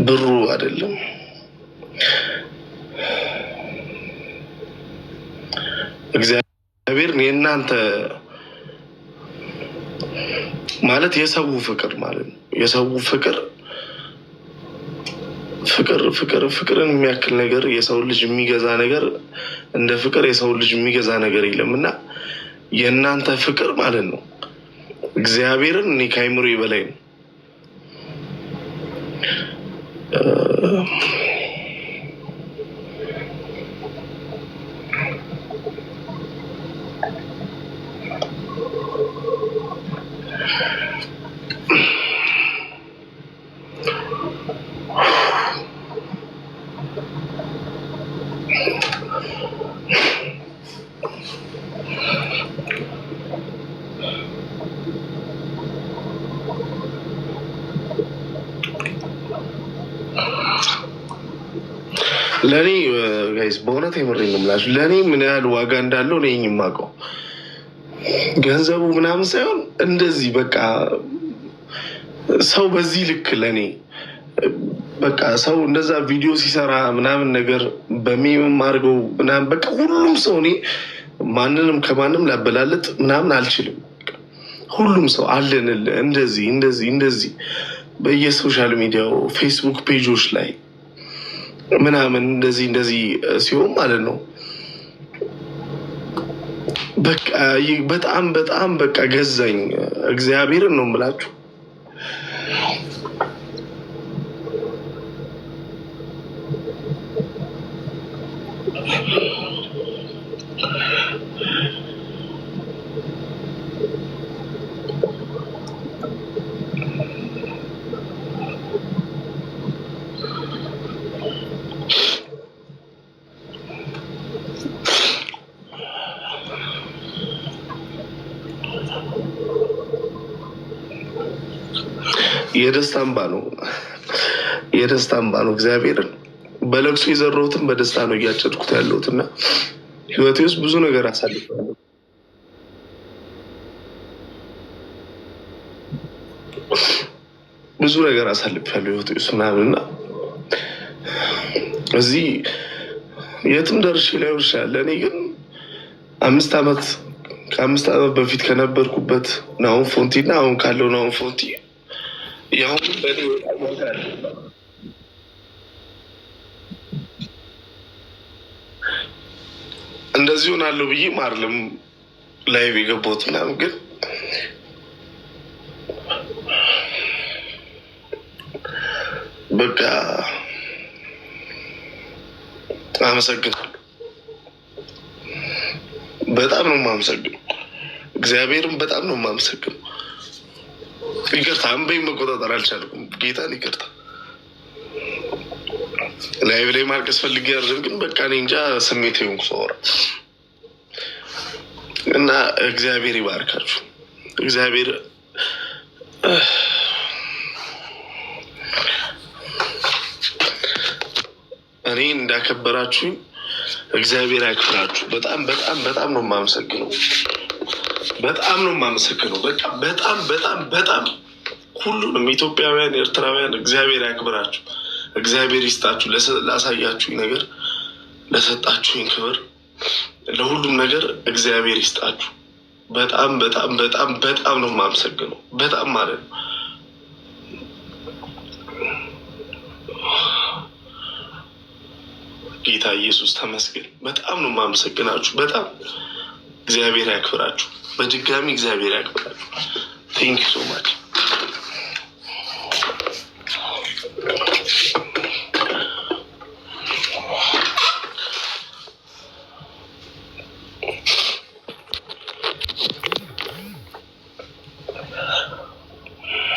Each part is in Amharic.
ብሩ አይደለም እግዚአብሔር የእናንተ ማለት የሰው ፍቅር ማለት ነው። የሰው ፍቅርን የሚያክል ነገር የሰው ልጅ የሚገዛ ነገር እንደ ፍቅር የሰው ልጅ የሚገዛ ነገር የለም እና የእናንተ ፍቅር ማለት ነው እግዚአብሔርን እኔ ከአይምሮ በላይ ነው። ለእኔ ጋይስ በእውነት የምሬን ነው የምላችሁ። ለእኔ ምን ያህል ዋጋ እንዳለው እኔ የማውቀው ገንዘቡ ምናምን ሳይሆን እንደዚህ በቃ ሰው በዚህ ልክ ለእኔ በቃ ሰው እንደዛ ቪዲዮ ሲሰራ ምናምን ነገር በሚምም አድርገው ምናምን በቃ ሁሉም ሰው እኔ ማንንም ከማንም ላበላለጥ ምናምን አልችልም። ሁሉም ሰው አለንል እንደዚህ በየሶሻል ሚዲያው ፌስቡክ ፔጆች ላይ ምናምን እንደዚህ ሲሆን ማለት ነው በቃ በጣም በቃ ገዛኝ። እግዚአብሔርን ነው የምላችሁ። የደስታ እንባ ነው። እግዚአብሔርን በለቅሶ የዘራሁትን በደስታ ነው እያጨድኩት ያለሁት እና ህይወቴ ውስጥ ብዙ ነገር አሳልፋለሁ። ህይወቴ ውስጥ ምናምን እና እዚህ የትም ደርሼ ላይ ይችላል። እኔ ግን ከ5 ዓመት በፊት ከነበርኩበት ናሁን ፎንቲ እና አሁን ካለው ናሁን ፎንቲ ያሁን በእኔ እንደዚህ ሆናለሁ ብዬ ማርለም ላይቭ የገባሁት ምናምን ግን በቃ አመሰግናለሁ። በጣም ነው የማመሰግነው። እግዚአብሔርም በጣም ነው የማመሰግነው። ይቅርታ አንበኝ መቆጣጠር አልቻልኩም። ጌታን ይቅርታ። ላይቭ ላይ ማልቀስ ፈልጌ አይደለም፣ ግን በቃ እኔ እንጃ ስሜት ሆንኩ ሰውራ እና እግዚአብሔር ይባርካችሁ። እግዚአብሔር እኔ እንዳከበራችሁኝ እግዚአብሔር ያክብራችሁ። በጣም ነው የማመሰግነው። በጣም ሁሉንም ኢትዮጵያውያን፣ ኤርትራውያን እግዚአብሔር ያክብራችሁ። እግዚአብሔር ይስጣችሁ። ላሳያችሁኝ ነገር፣ ለሰጣችሁኝ ክብር፣ ለሁሉም ነገር እግዚአብሔር ይስጣችሁ። በጣም ነው የማመሰግነው። በጣም ማለት ነው። ጌታ ኢየሱስ ተመስገን። በጣም ነው የማመሰግናችሁ። በጣም እግዚአብሔር ያክብራችሁ። በድጋሚ እግዚአብሔር ያክብራችሁ። ቴንክ ዩ ሶ ማች።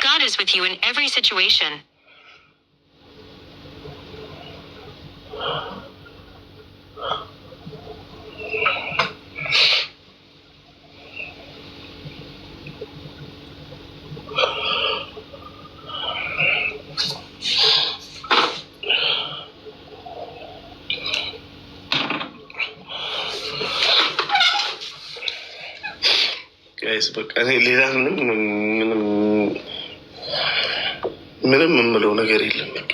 God is with you in every situation. በቃ ሌላ ምንም ምንም የምለው ነገር የለም። በቃ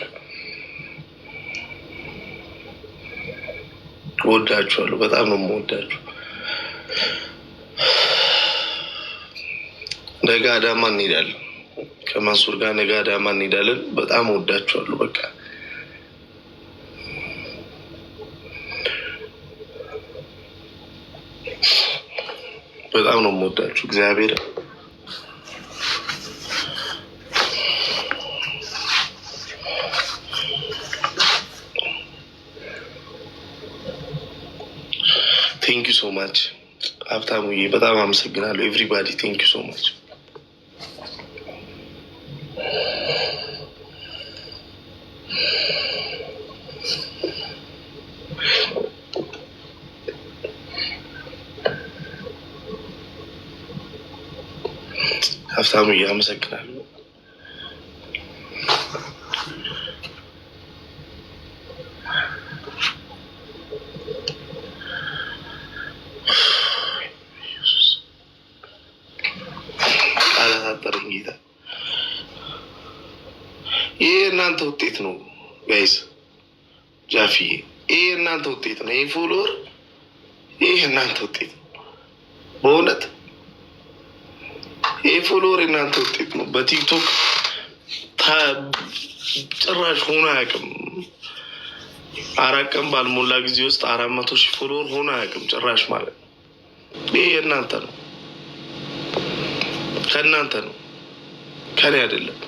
ወዳችኋለሁ። በጣም ነው የምወዳችሁ። ነገ አዳማ እንሄዳለን። ከማንሱር ጋር ነገ አዳማ እንሄዳለን። በጣም ወዳችኋለሁ። በቃ በጣም ነው የምወዳችሁ። እግዚአብሔር ቴንክ ዩ ሶ ማች ሀብታሙዬ፣ በጣም አመሰግናለሁ። ኤቭሪባዲ ቴንክ ዩ ሶ ማች። ሀብታሙዬ አመሰግናለሁ። ቃላታጠረኝ ጌታ። ይህ እናንተ ውጤት ነው ጋይስ። ጃፊዬ ይህ እናንተ ውጤት ነው። ይህ ፎሎወር ይህ እናንተ ውጤት ነው በእውነት። ይህ ፎሎወር የእናንተ ውጤት ነው። በቲክቶክ ጭራሽ ሆኖ አያውቅም። 4 ቀን ባልሞላ ጊዜ ውስጥ 400,000 ፎሎወር ሆኖ አያውቅም ጭራሽ ማለት ነው። ይህ የእናንተ ነው፣ ከእናንተ ነው፣ ከኔ አይደለም።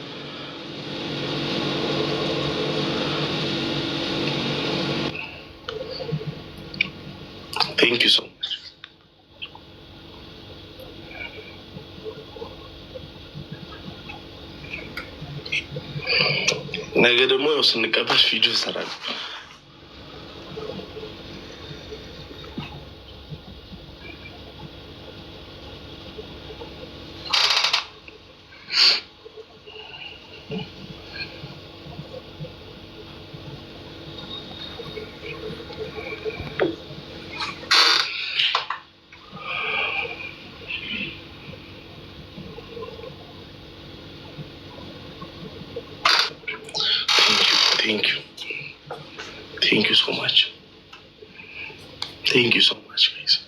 ቴንክ ዩ ሶ ማች። ነገ ደግሞ ያው ስንቀበል ቪዲዮ እሰራለሁ። Thank you so much. Thank you so much, guys.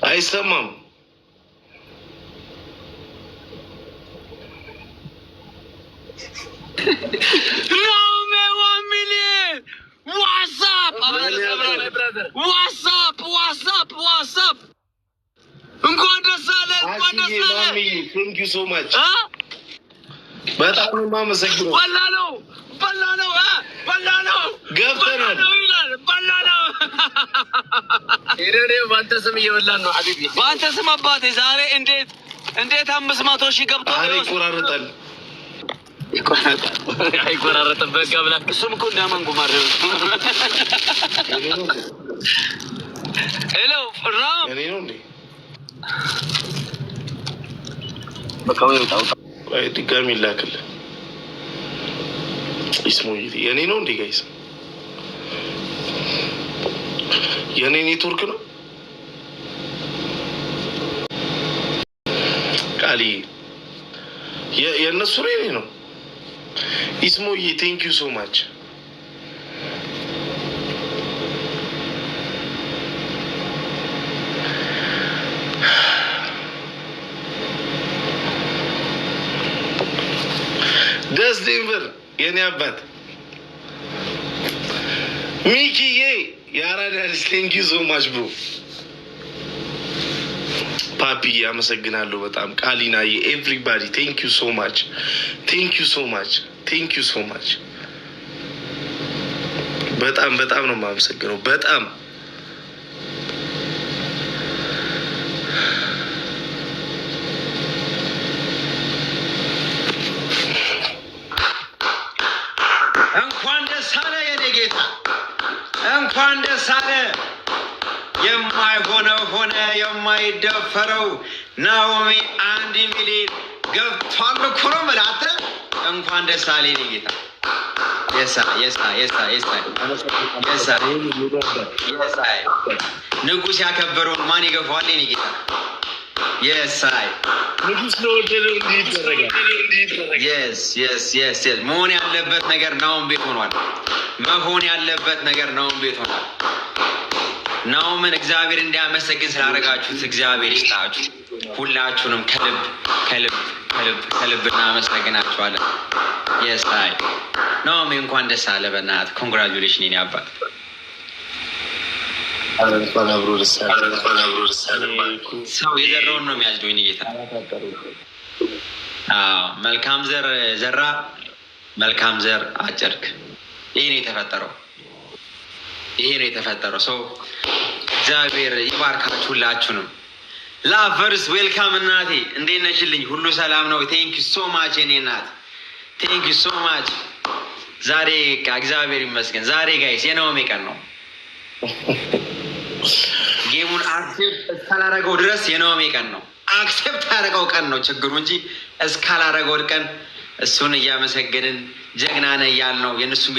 አይሰማም። ዋትስአፕ እንኳን ደስ አለ፣ እንኳን ደስ አለ። ቴንክ ዩ ሶ ማች። በጣም የማመሰግነው። በላነው ገብተናል። በአንተ ስም እየበላን ነው ሐቢቢ፣ በአንተ ስም አባቴ። ዛሬ እንዴት 500,000 ገብቶ ይቆራረጣል። አይቆራረጥም። በቃ ብላ እሱም እኮ እንዳመንጉ ማረው። ሄሎ ፍራም እኔ ነው እንዴ? በቃ ወይ ታው ድጋሚ ላክልህ። ኢስሞዬ የኔ ነው እንዴ ጋይስ? የኔ ኔትወርክ ነው ቃሊ። የእነሱ የኔ ነው። ኢስሞዬ ቴንክ ዩ ሶ ማች። ደስ ዴንቨር የኔ አባት ሚኪዬ የአራዳ ልጅ ቴንክ ዩ ሶ ማች ብሮ። ፓፒዬ አመሰግናለሁ በጣም። ቃሊናዬ ኤቭሪባዲ ቴንክ ዩ ሶ ማች። ቴንክ ዩ ሶ ማች። ቴንክ ዩ ሶ ማች። በጣም በጣም ነው የማመሰግነው። በጣም እንኳን ደስ አለ የኔ ጌታ፣ እንኳን ደስ አለ። የማይሆነው ሆነ፣ የማይደፈረው ናኦሚ 1 ሚሊዮን ገብቷል እኮ ነው የምልህ። እንኳን ደስ አለ የኔ ጌታ። ንጉሥ ያከበረውን ማን ይገፋዋል? የኔ ጌታ የሳይ ንጉሥ ለወደደው እንዲህ ይደረጋል። መሆን ያለበት ነገር ናውም ቤት ሆኗል። መሆን ያለበት ነገር ናውም ቤት ሆኗል። ናውምን እግዚአብሔር እንዲያመሰግን ስላደረጋችሁት እግዚአብሔር ይስጣችሁ። ሁላችሁንም ከልብ ከልብ ከልብ ከልብ እናመሰግናችኋለን። የሳይ ናውም እንኳን ደስ አለ። በእናትህ ኮንግራጁሌሽን የኔ አባት። ሰው የዘራውን ነው የሚያጭደው የኔ ጌታ። መልካም ዘር ዘራ፣ መልካም ዘር አጨድክ። ይሄ ነው የተፈጠረው። ይሄ ነው የተፈጠረው። ሰው እግዚአብሔር ይባርካችሁ ሁላችሁንም። ላቨርስ ዌልካም እናቴ፣ እንዴት ነሽልኝ? ሁሉ ሰላም ነው? ቴንክ ዩ ሶ ማች የኔ እናት፣ ቴንክ ዩ ሶ ማች። ዛሬ እግዚአብሔር ይመስገን። ዛሬ ጋይስ የነውሜ ቀን ነው። ጌሙን አክሴፕት እስካላረገው ድረስ የነውሜ ቀን ነው። አክሴፕት ያደረገው ቀን ነው ችግሩ እንጂ እስካላረገው ቀን እሱን እያመሰገንን ጀግና ነህ እያልን ነው የእነሱን